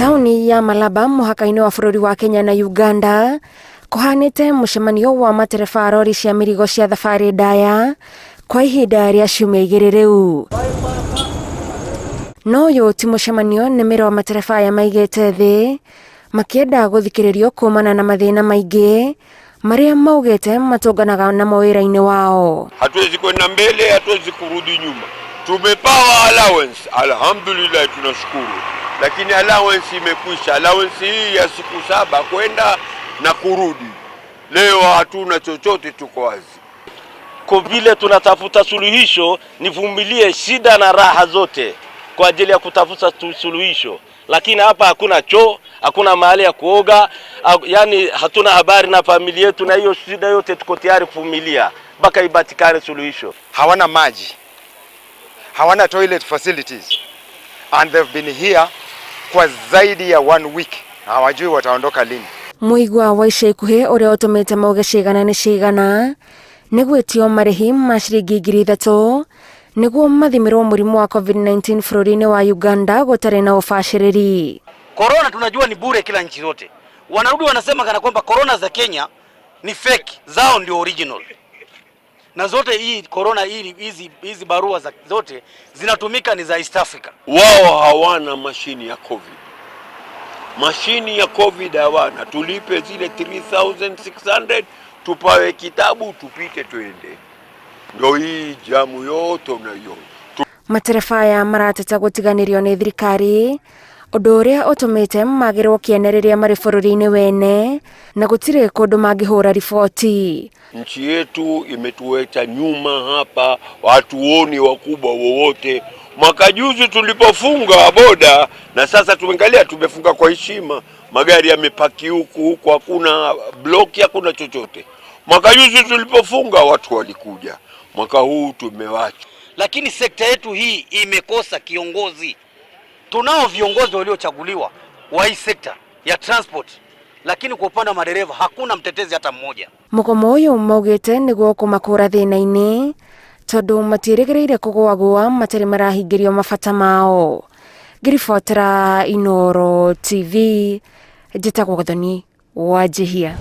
Tauni ya Malaba muhaka-ini wa bururi wa Kenya na Uganda kuhanite mucemanio wa matereba rori cia mirigo cia thabari ndaya kwa ihinda ria ciumia igiri riu. No uyu ti mucemanio nimero matereba aya maigite thi makienda guthikiririo kumana na mathina maingi maria maugite matunganaga na mawira-ini wao. Hatuwezi kwenda mbele, hatuwezi kurudi nyuma. Tumepawa allowance, alhamdulillah, tunashukuru. Lakini allowance imekwisha. Allowance hii ya siku 7 kwenda na kurudi. Leo hatuna chochote, tuko wazi. Kwa vile tunatafuta suluhisho, nivumilie shida na raha zote kwa ajili ya kutafuta suluhisho. Lakini hapa hakuna choo, hakuna mahali ya kuoga, yani hatuna habari na familia yetu, na hiyo shida yote tuko tayari kuvumilia mpaka ipatikane suluhisho. Hawana maji, hawana toilet facilities, and they've been here kwa zaidi ya 1 week. Hawajui wataondoka lini. Muigwa wa ica ikuhi uria utumite mauge cigana ni cigana ni gwitio marihi ma ciringi 3,000 niguo mathimirwo murimu wa COVID-19 bururi-ini wa Uganda gutari na ubashiriri. Corona tunajua ni bure kila nchi zote. Wanarudi wanasema kana kwamba corona za Kenya ni fake, zao ndio original. Na zote hii corona hizi barua zote zinatumika ni za East Africa. Wao hawana mashini ya COVID. Mashini ya COVID hawana. Tulipe zile 3,600 tupawe kitabu tupite tuende. Ndio hii jamu yote unaiona. Matereba aya marateta gutiganirio ni thirikari undu uria utumite magirwo kienereria mari bururi-ini wene na gutire kundu mangihura riboti. Nchi yetu imetuweka nyuma hapa, hatuoni wakubwa wowote. Mwaka juzi tulipofunga boda, na sasa tumeangalia tumefunga kwa heshima, magari yamepaki huku hakuna block, hakuna chochote. Mwaka juzi tulipofunga watu walikuja, mwaka huu tumewacha. Lakini sekta yetu hii imekosa kiongozi. Tunao viongozi waliochaguliwa wa hii sekta ya transport, lakini kwa upande wa madereva hakuna mtetezi hata mmoja. Mugomo uyu maugite niguo kumakura thina-ini tondu matirigireire kugwagwa matari marahingirio mabata mao. Ngiribotera Inooro TV, njitagwo Gathoni Wanjihia.